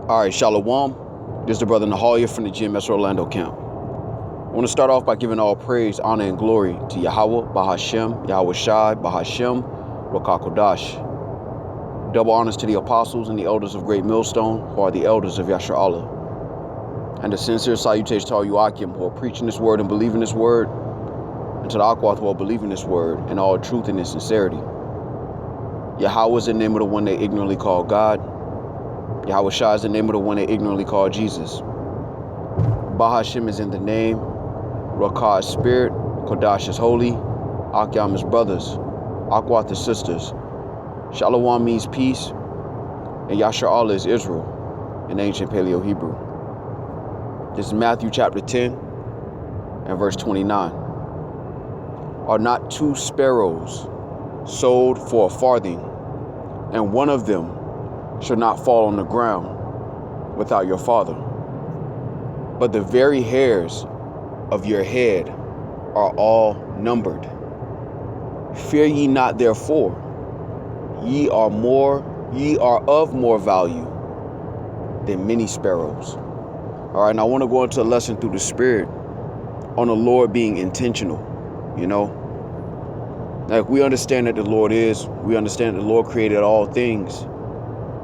All right, Shalom. This is the brother Nahalia from the GMS Orlando camp. I want to start off by giving all praise, honor, and glory to Yahweh, Bahashem, Yahweh Shai, Bahashem, Rakakodash. Double honors to the apostles and the elders of Great Millstone, who are the elders of Yashar Allah. And a sincere salutation to all you Akim who are preaching this word and believing this word, and to the Akwath who are believing this word in all truth and in sincerity. Yahweh is the name of the one they ignorantly call God. Yahweh Shai is the name of the one they ignorantly call Jesus. Bahashem is in the name, Rakah is spirit, Kodash is holy, Akyam is brothers, Akwath is sisters. Shalom means peace, and Yashar Allah is Israel in ancient Paleo-Hebrew. This is Matthew chapter 10 and verse 29. Are not two sparrows sold for a farthing, and one of them shall not fall on the ground without your Father? But the very hairs of your head are all numbered. Fear ye not therefore, ye are of more value than many sparrows. All right, now I want to go into a lesson through the Spirit on the Lord being intentional. Like we understand that the Lord we understand that the Lord created all things.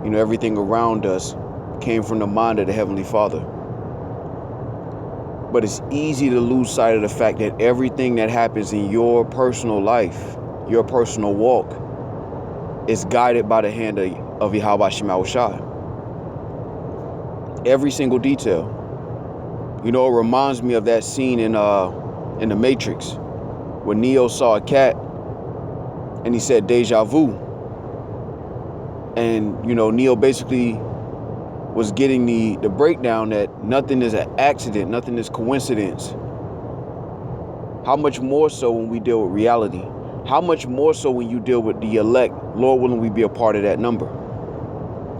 Everything around us came from the mind of the Heavenly Father. But it's easy to lose sight of the fact that everything that happens in your personal life, your personal walk, is guided by the hand of Yahweh Shemau Shai. Every single detail. It reminds me of that scene in The Matrix when Neo saw a cat and he said deja vu. And, Neo basically was getting the breakdown that nothing is an accident, nothing is coincidence. How much more so when we deal with reality? How much more so when you deal with the elect? Lord willing, we be a part of that number.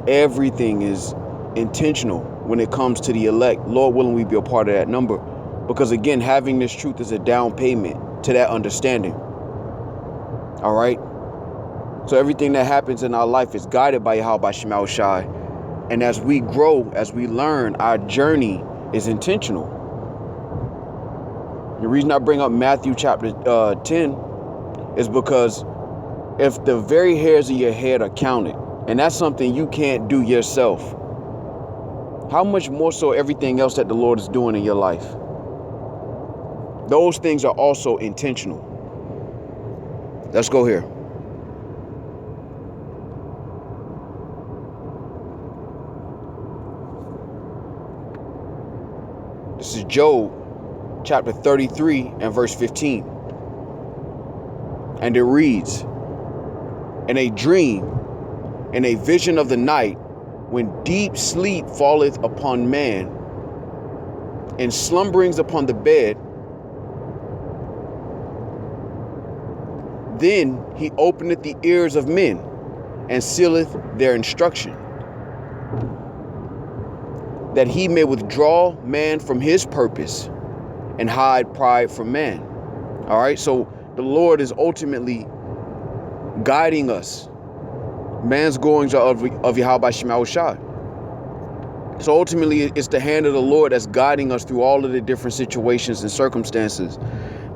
Everything is intentional when it comes to the elect. Lord willing, we be a part of that number. Because again, having this truth is a down payment to that understanding. All right? So everything that happens in our life is guided by Yahweh Shemau Shai. And as we grow, as we learn, our journey is intentional. The reason I bring up Matthew chapter 10 is because if the very hairs of your head are counted, and that's something you can't do yourself, how much more so everything else that the Lord is doing in your life? Those things are also intentional. Let's go here. This is Job chapter 33 and verse 15. And it reads, "In a dream, in a vision of the night, when deep sleep falleth upon man, and slumberings upon the bed, then he openeth the ears of men, and sealeth their instruction, that he may withdraw man from his purpose and hide pride from man." All right, so the Lord is ultimately guiding us. Man's goings are of Yahweh Shemau Shai. So ultimately, it's the hand of the Lord that's guiding us through all of the different situations and circumstances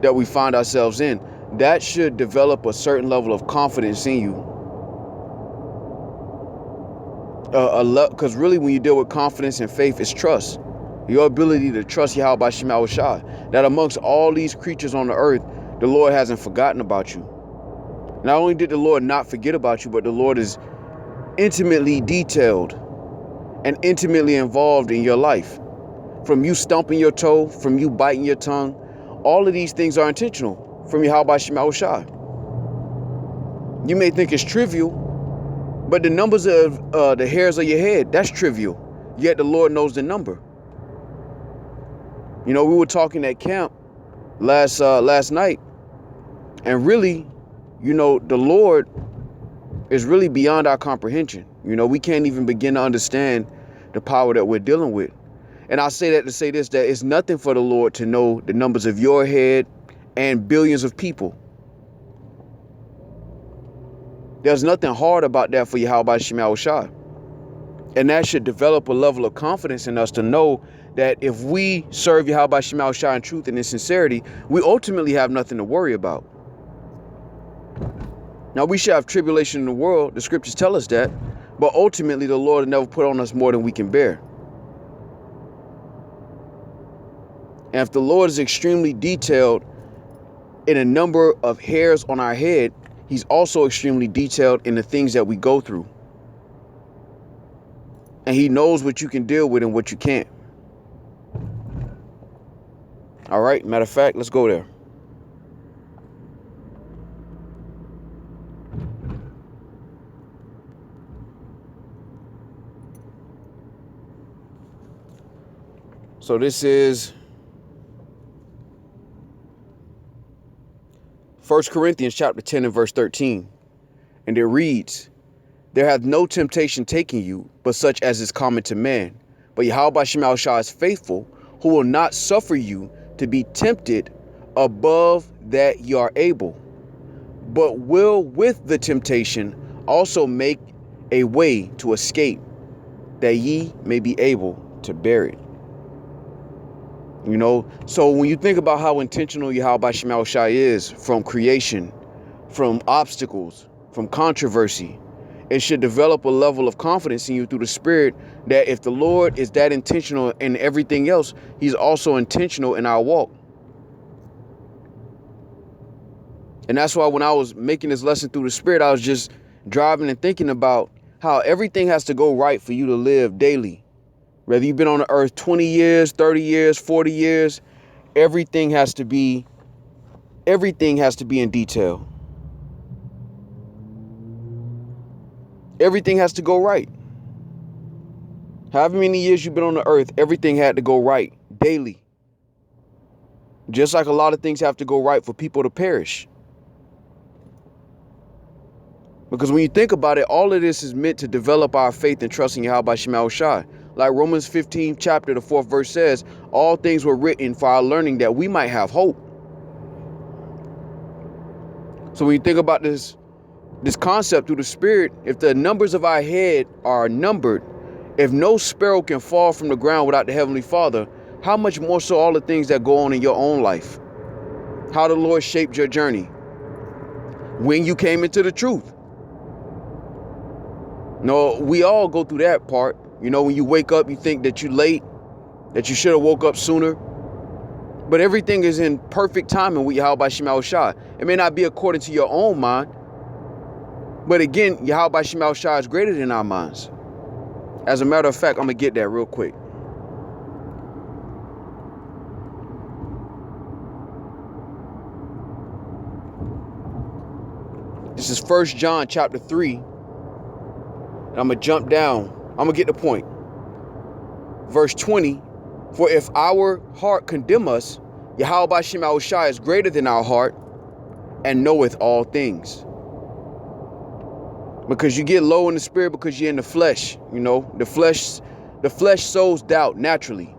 that we find ourselves in. That should develop a certain level of confidence in you. Because really, when you deal with confidence and faith, it's trust. Your ability to trust Yahweh Shemau Shai. That amongst all these creatures on the earth, the Lord hasn't forgotten about you. Not only did the Lord not forget about you, but the Lord is intimately detailed and intimately involved in your life. From you stumping your toe, from you biting your tongue, all of these things are intentional from Yahweh Shemau Shai. You may think it's trivial, but the numbers of the hairs of your head, that's trivial. Yet the Lord knows the number. We were talking at camp last night, and really, the Lord is really beyond our comprehension. We can't even begin to understand the power that we're dealing with. And I say that to say this, that it's nothing for the Lord to know the numbers of your head and billions of people. There's nothing hard about that for Yahweh Shemau Shai. And that should develop a level of confidence in us to know that if we serve Yahweh Shema Shai in truth and in sincerity, we ultimately have nothing to worry about. Now, we should have tribulation in the world. The scriptures tell us that. But ultimately, the Lord will never put on us more than we can bear. And if the Lord is extremely detailed in a number of hairs on our head, he's also extremely detailed in the things that we go through. And he knows what you can deal with and what you can't. All right, matter of fact, let's go there. So this is 1 Corinthians chapter 10 and verse 13. And it reads, "There hath no temptation taken you, but such as is common to man. But Yahweh Shema Shai is faithful, who will not suffer you to be tempted above that ye are able, but will with the temptation also make a way to escape, that ye may be able to bear it." You know, so when you think about how intentional Yahweh Shema Shai is from creation, from obstacles, from controversy, it should develop a level of confidence in you through the Spirit that if the Lord is that intentional in everything else, he's also intentional in our walk. And that's why when I was making this lesson through the Spirit, I was just driving and thinking about how everything has to go right for you to live daily. Whether you've been on the earth 20 years, 30 years, 40 years, everything has to be in detail. Everything has to go right. However many years you've been on the earth, everything had to go right daily. Just like a lot of things have to go right for people to perish. Because when you think about it, all of this is meant to develop our faith and trust in Yahweh Shema Shai. Like Romans 15 chapter, the 4th verse says, all things were written for our learning that we might have hope. So when you think about this concept through the Spirit, if the numbers of our head are numbered, if no sparrow can fall from the ground without the Heavenly Father, how much more so all the things that go on in your own life? How the Lord shaped your journey when you came into the truth. No, we all go through that part. You know, when you wake up, you think that you're late, that you should have woke up sooner. But everything is in perfect timing with Yahweh Shema Shai. It may not be according to your own mind. But again, Yahweh Shema Shai is greater than our minds. As a matter of fact, I'm going to get that real quick. This is 1 John chapter 3. And I'm going to jump down. I'm going to get the point. Verse 20. For if our heart condemn us, Yahweh Shema Shai is greater than our heart and knoweth all things. Because you get low in the spirit because you're in the flesh. You know, the flesh sows doubt naturally.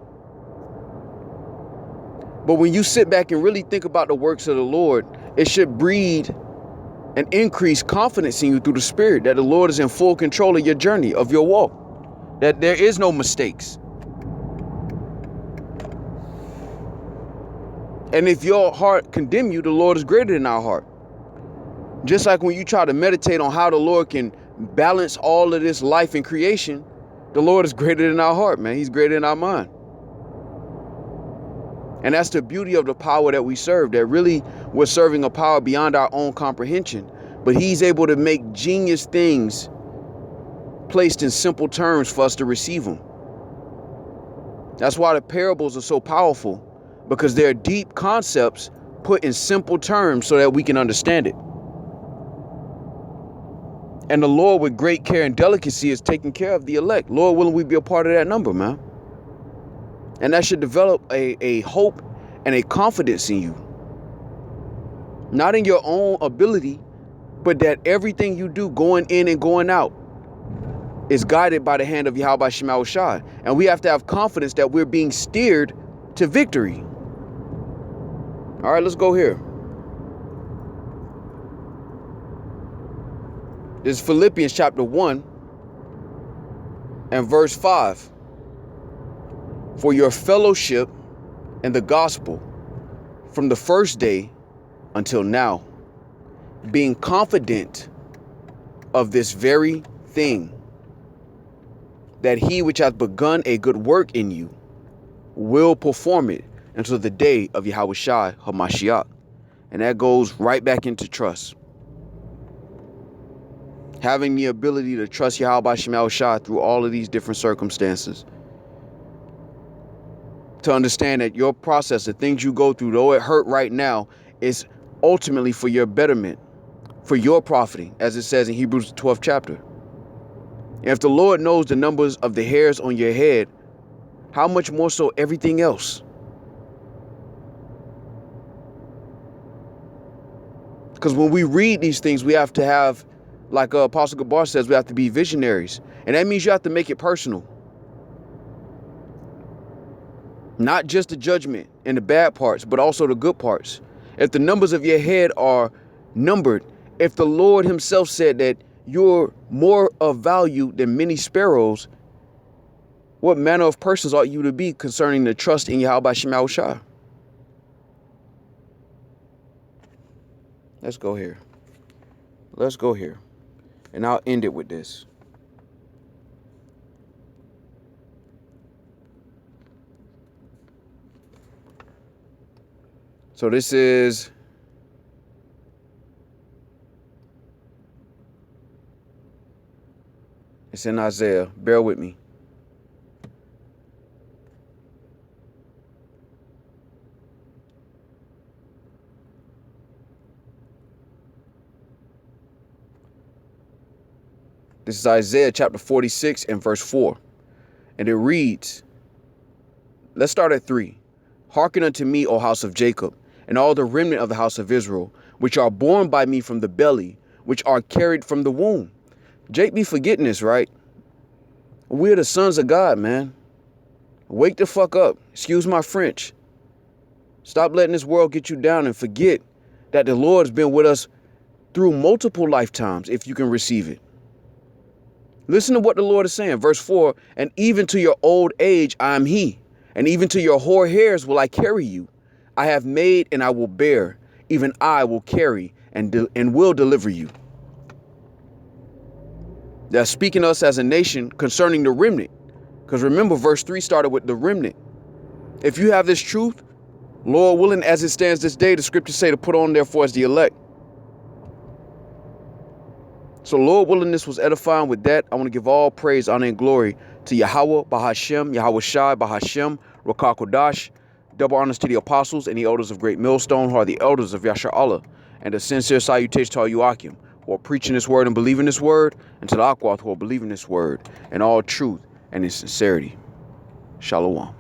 But when you sit back and really think about the works of the Lord, it should breed and increase confidence in you through the Spirit that the Lord is in full control of your journey, of your walk, that there is no mistakes. And if your heart condemn you, the Lord is greater than our heart. Just like when you try to meditate on how the Lord can balance all of this life and creation, the Lord is greater than our heart, man. He's greater than our mind. And that's the beauty of the power that we serve, that really we're serving a power beyond our own comprehension. But he's able to make genius things placed in simple terms for us to receive them. That's why the parables are so powerful, because they're deep concepts put in simple terms so that we can understand it. And the Lord, with great care and delicacy, is taking care of the elect. Lord willing, we be a part of that number, man. And that should develop a hope and a confidence in you. Not in your own ability, but that everything you do going in and going out is guided by the hand of Yahweh Shema Shai. And we have to have confidence that we're being steered to victory. All right, let's go here. This is Philippians chapter 1. And verse 5, for your fellowship in the gospel from the first day until now, being confident of this very thing, that he which hath begun a good work in you will perform it until the day of Yahushua HaMashiach. And that goes right back into trust. Having the ability to trust Yahweh Shema Shah through all of these different circumstances. To understand that your process, the things you go through, though it hurt right now, is ultimately for your betterment, for your profiting, as it says in Hebrews 12th chapter. And if the Lord knows the numbers of the hairs on your head, how much more so everything else? Because when we read these things, we have to have, like Apostle Gabar says, we have to be visionaries. And that means you have to make it personal. Not just the judgment and the bad parts, but also the good parts. If the numbers of your head are numbered, if the Lord himself said that you're more of value than many sparrows, what manner of persons ought you to be concerning the trust in Yahweh Shema Shah? Let's go here. Let's go here. And I'll end it with this. So this is it's in Isaiah. Bear with me. This is Isaiah chapter 46 and verse 4. And it reads, let's start at 3. Hearken unto me, O house of Jacob, and all the remnant of the house of Israel, which are born by me from the belly, which are carried from the womb. Jake be forgetting this, right? We're the sons of God, man. Wake the fuck up. Excuse my French. Stop letting this world get you down and forget that the Lord's been with us through multiple lifetimes if you can receive it. Listen to what the Lord is saying. Verse 4, and even to your old age I am he, and even to your hoar hairs will I carry you. I have made and I will bear, even I will carry and will deliver you. That's speaking to us as a nation concerning the remnant. Because remember, verse 3 started with the remnant. If you have this truth, Lord willing, as it stands this day, the scriptures say to put on therefore as the elect. So Lord willing, this was edifying. With that, I want to give all praise, honor, and glory to Yahweh, Bahashem, Yahweh Shai, Bahashem, Rakah Kodash. Double honors to the apostles and the elders of Great Millstone, who are the elders of Yashar Allah, and a sincere salutation to all you Akim, who are preaching this word and believing this word, and to the Akwath, who are believing this word in all truth and in sincerity. Shalom.